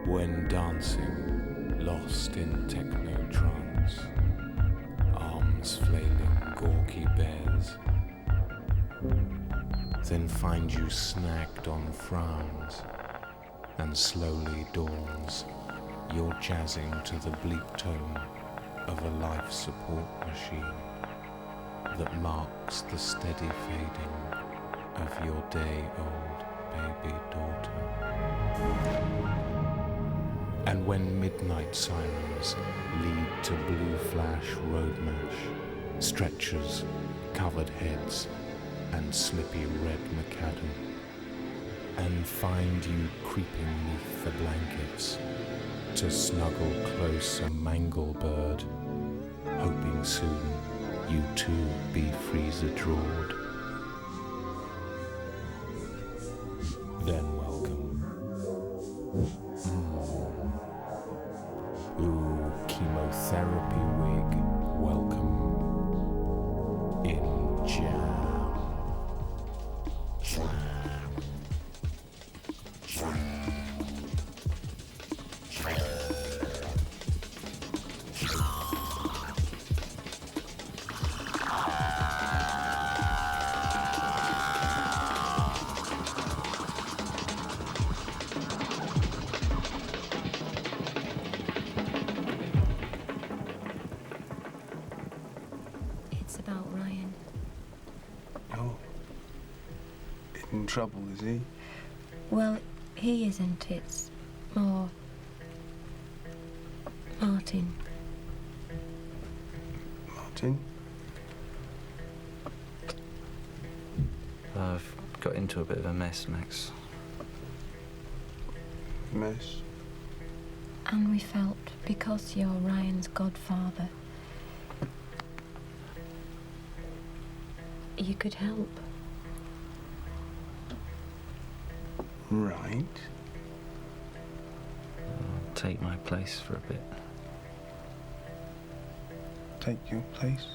When dancing, lost in techno trance, arms flailing gawky bears, then find you snagged on frowns, and slowly dawns, you're jazzing to the bleak tone of a life support machine that marks the steady fading of your day-old baby daughter. And when midnight sirens lead to blue flash road mash, stretchers, covered heads, and slippy red macadam, and find you creeping neath the blankets to snuggle close a mangle bird, hoping soon you too be freezer-drawed. Then welcome. Ooh, chemotherapy wig, welcome. In jam. It's about Ryan. Oh. In trouble, is he? Well, he isn't. It's more Martin. Martin? I've got into a bit of a mess, Max. Mess? And we felt, because you're Ryan's godfather, you could help. Right. I'll take my place for a bit. Take your place?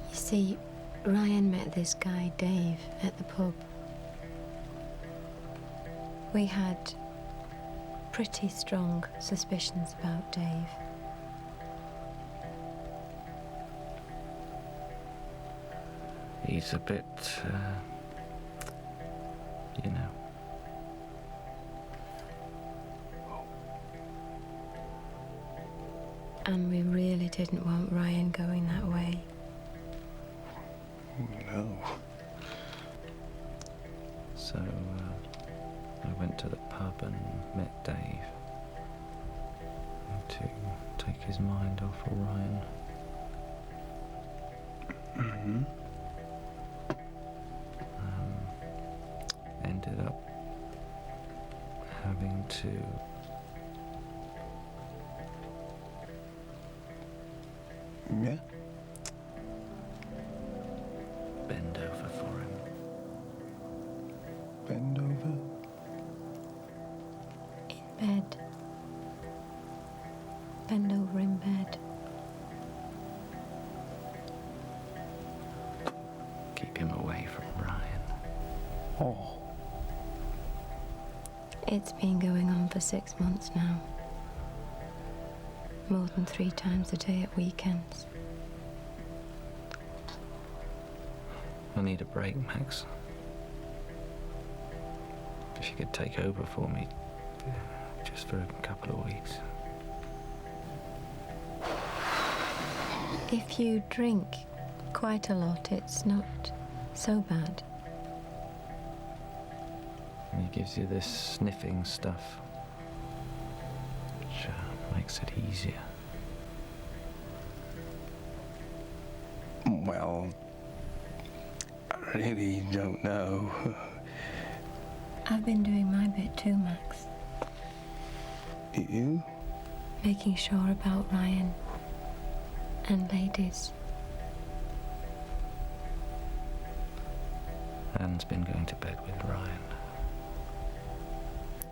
You see, Ryan met this guy, Dave, at the pub. We had pretty strong suspicions about Dave. He's a bit, you know. And we really didn't want Ryan going that way. No. So I went to the pub and met Dave to take his mind off of Ryan. Mm-hmm. Ended up having to Yeah? bend over for him. Bend over? In bed. Bend over in bed. Keep him away from Ryan. Oh. It's been going on for 6 months now. More than 3 times a day at weekends. I need a break, Max. If you could take over for me, just for a couple of weeks. If you drink quite a lot, it's not so bad. And he gives you this sniffing stuff, which makes it easier. Well, I really don't know. I've been doing my bit too, Max. You? Making sure about Ryan and ladies. Anne's been going to bed with Ryan,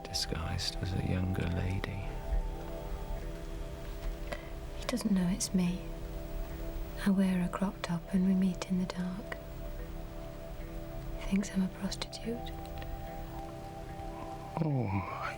disguised as a younger lady. He doesn't know it's me. I wear a crop top and we meet in the dark. He thinks I'm a prostitute. Oh my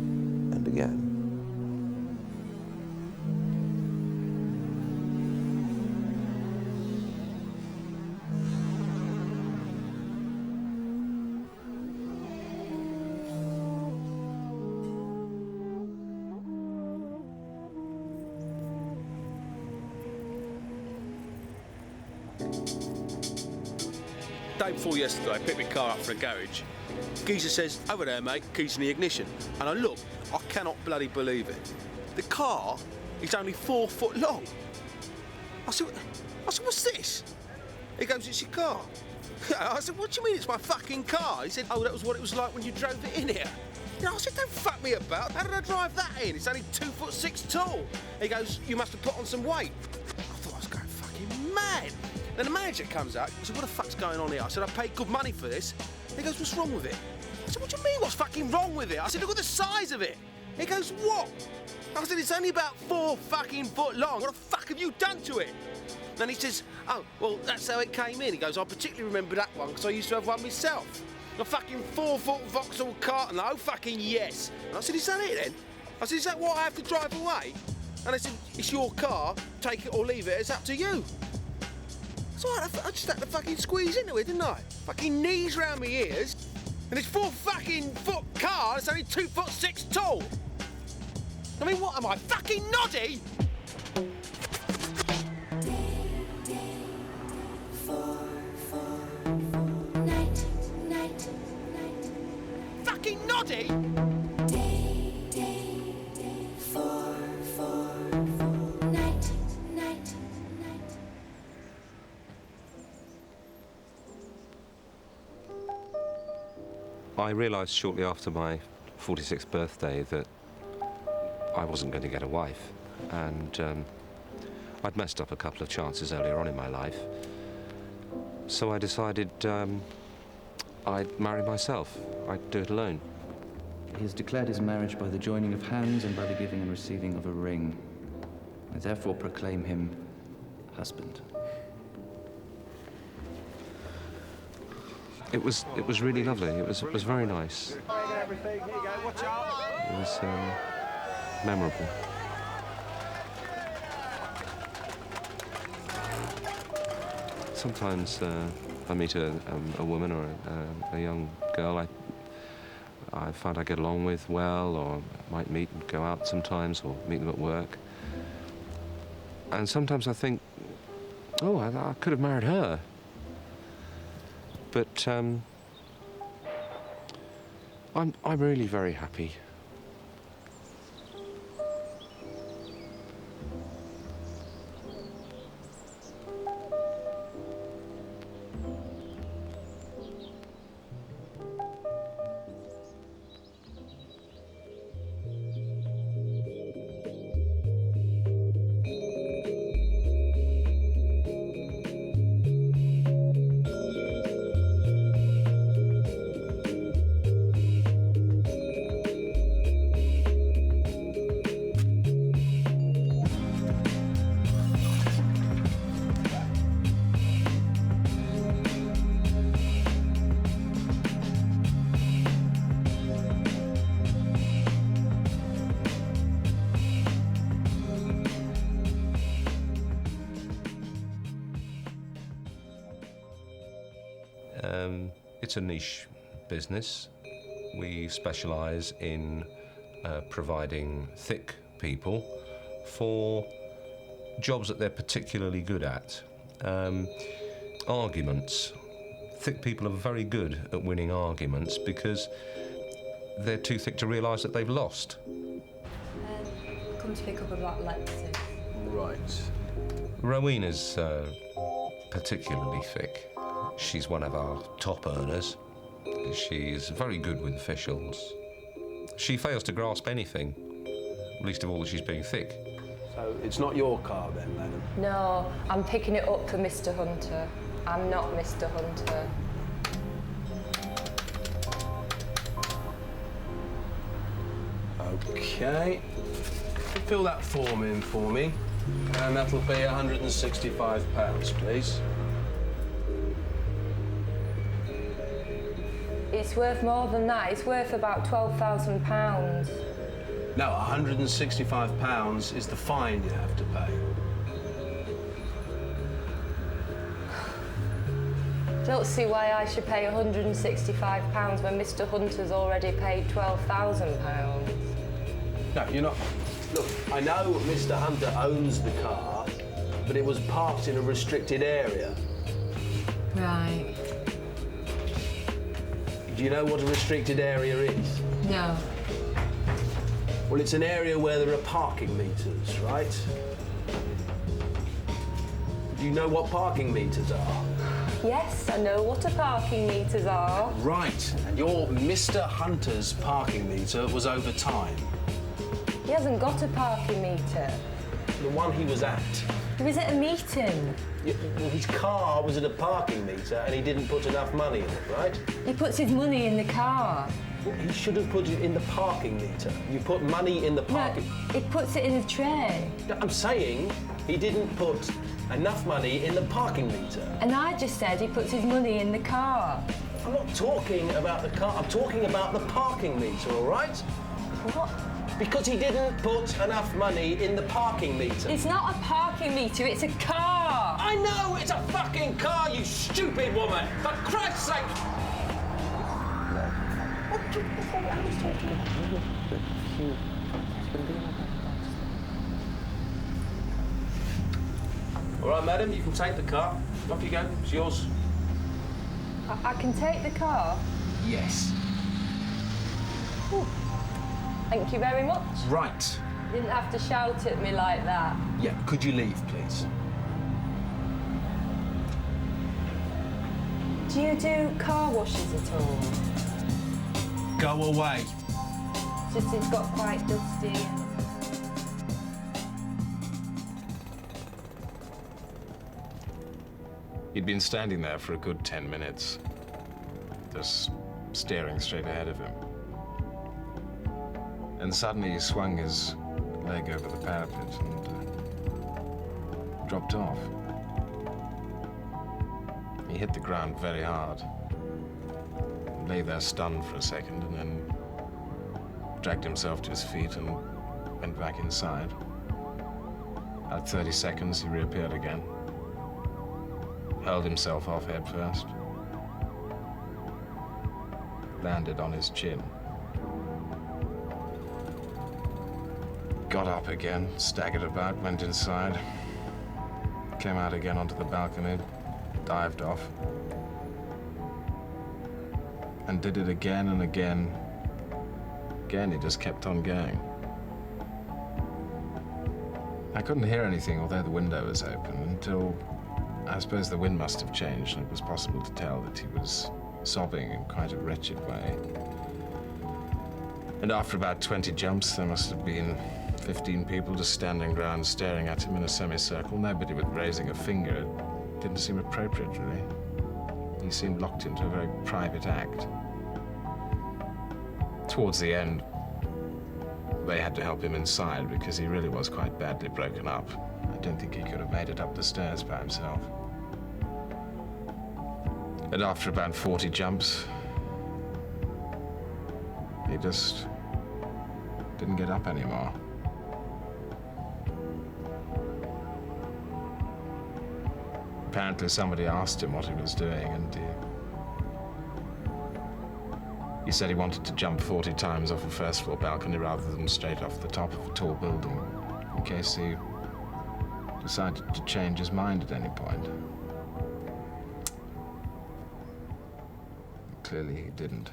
time began. Day before yesterday, I picked my car up for a garage. Geezer says, "Over there, mate, keys in the ignition." And I look, I cannot bloody believe it. The car is only 4 foot long. I said, "What's this?" He goes, "It's your car." I said, "What do you mean it's my fucking car?" He said, "Oh, that was what it was like when you drove it in here." You know, I said, "Don't fuck me about. How did I drive that in? It's only 2'6" tall." He goes, "You must have put on some weight." I thought I was going fucking mad. Then the manager comes out. I said, "What the fuck's going on here?" I said, "I paid good money for this." He goes, "What's wrong with it?" I said, "What do you mean, what's fucking wrong with it?" I said, "Look at the size of it." He goes, "What?" I said, "It's only about 4 fucking foot long. What the fuck have you done to it?" Then he says, "Oh, well, that's how it came in." He goes, "I particularly remember that one because I used to have one myself. A fucking 4 foot Vauxhall Carton, though, fucking yes." And I said, "Is that it then?" I said, "Is that what I have to drive away?" And they said, "It's your car, take it or leave it, it's up to you." So I just had to fucking squeeze into it, didn't I? Fucking knees round my ears. And this 4 fucking foot car is only 2'6" tall. I mean, what am I, fucking noddy? Fucking noddy? I realised shortly after my 46th birthday that I wasn't going to get a wife, and I'd messed up a couple of chances earlier on in my life. So I decided I'd marry myself. I'd do it alone. He has declared his marriage by the joining of hands and by the giving and receiving of a ring. I therefore proclaim him husband. It was really lovely. It was very nice. It was memorable. Sometimes if I meet a woman or a young girl I find I get along with well, or might meet and go out sometimes, or meet them at work. And sometimes I think, oh, I could have married her. But I'm really very happy. It's a niche business. We specialise in providing thick people for jobs that they're particularly good at. Arguments. Thick people are very good at winning arguments because they're too thick to realise that they've lost. Come to pick up about Lexi. Right. Rowena's particularly thick. She's one of our top earners. She's very good with officials. She fails to grasp anything, least of all that she's being thick. So it's not your car then, madam? No, I'm picking it up for Mr. Hunter. I'm not Mr. Hunter. Okay. Fill that form in for me, and that'll be £165, please. It's worth more than that. It's worth about £12,000. No, £165 is the fine you have to pay. Don't see why I should pay £165 when Mr. Hunter's already paid £12,000. No, you're not. Look, I know Mr. Hunter owns the car, but it was parked in a restricted area. Right. Do you know what a restricted area is? No. Well, it's an area where there are parking meters, right? Do you know what parking meters are? Yes, I know what a parking meters are. Right. And your Mr. Hunter's parking meter was over time. He hasn't got a parking meter. The one he was at. He was at a meeting. Yeah, well, his car was at a parking meter and he didn't put enough money in it, right? He puts his money in the car. Well, he should have put it in the parking meter. You put money in the parking... No, he puts it in the tray. I'm saying he didn't put enough money in the parking meter. And I just said he puts his money in the car. I'm not talking about the car, I'm talking about the parking meter, all right? What? Because he didn't put enough money in the parking meter. It's not a parking meter, it's a car. I know it's a fucking car, you stupid woman! For Christ's sake! All right, madam, you can take the car. Off you go, it's yours. I can take the car? Yes. Ooh. Thank you very much. Right. You didn't have to shout at me like that. Yeah, could you leave, please? Do you do car washes at all? Go away. Just it's got quite dusty and... He'd been standing there for a good 10 minutes, just staring straight ahead of him. And suddenly he swung his leg over the parapet and dropped off. He hit the ground very hard, lay there stunned for a second, and then dragged himself to his feet and went back inside. About 30 seconds, he reappeared again. Hurled himself off head first. Landed on his chin. Got up again, staggered about, went inside. Came out again onto the balcony, dived off. And did it again and again. Again, he just kept on going. I couldn't hear anything, although the window was open, until I suppose the wind must have changed, and it was possible to tell that he was sobbing in quite a wretched way. And after about 20 jumps, there must have been 15 people just standing around staring at him in a semicircle, nobody with raising a finger. It didn't seem appropriate, really. He seemed locked into a very private act. Towards the end, they had to help him inside because he really was quite badly broken up. I don't think he could have made it up the stairs by himself. And after about 40 jumps, he just didn't get up anymore. Apparently somebody asked him what he was doing, and he said he wanted to jump 40 times off a first-floor balcony rather than straight off the top of a tall building, in case he decided to change his mind at any point. Clearly he didn't.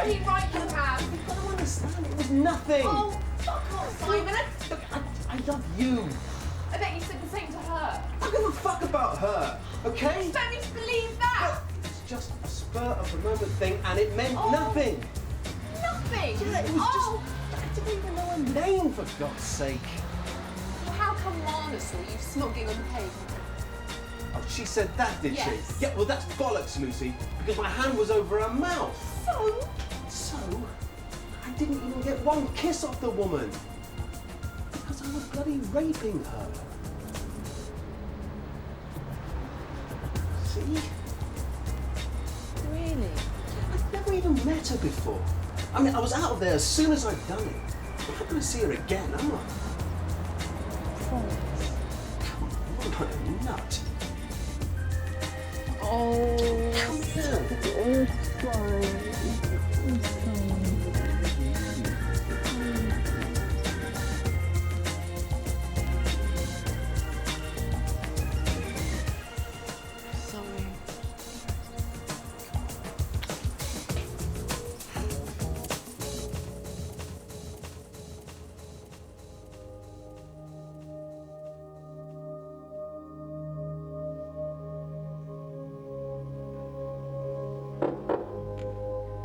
bloody right you have. You've got to understand, it was nothing. Oh, fuck off, Simon. Look, I love you. I bet you said the same to her. I don't give a fuck about her, okay? You expect me to believe that? It's just a spur of the moment thing, and it meant nothing. Nothing? Yeah, it was just... I didn't even know her name, for God's sake. Well, how come Lana saw you smogging on the pavement? Oh, she said that, did Yes. she? Yeah, well, that's bollocks, Lucy, because my hand was over her mouth. So, I didn't even get one kiss off the woman. Because I was bloody raping her. See? Really? I've never even met her before. I mean, I was out of there as soon as I'd done it. I'm not going to see her again, am I? Promise. Come on, you're not a nut. Oh. Come here. Sorry.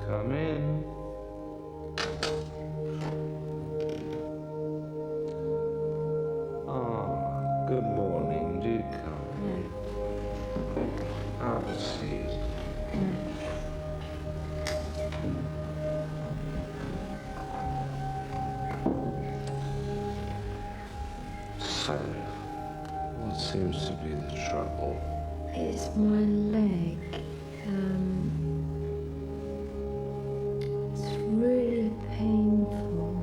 Come in. Ah, good morning. Do come in. Have a seat. So, what seems to be the trouble? It's my leg. It's really painful.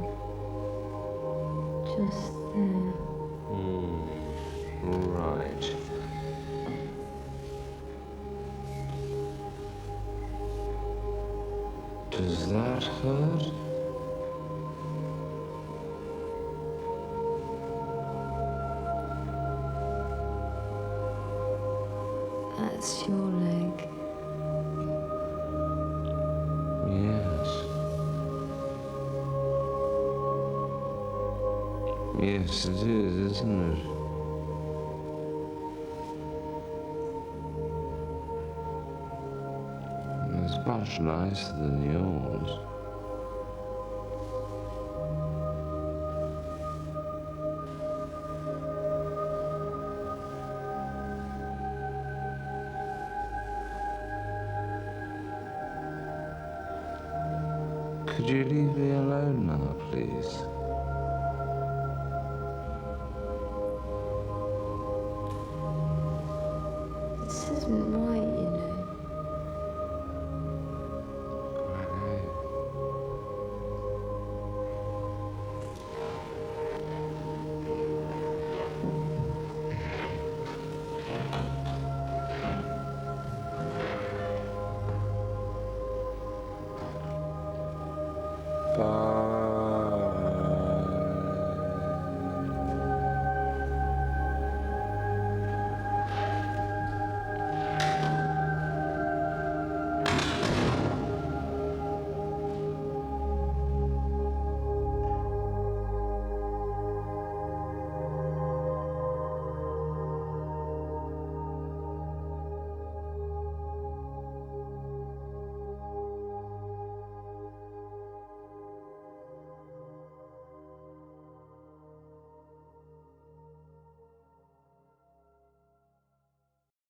Just there. Right. Does that hurt? That's your leg. Yes. Yes, it is, isn't it? It's much nicer than yours. Could you leave me alone now, please? This isn't my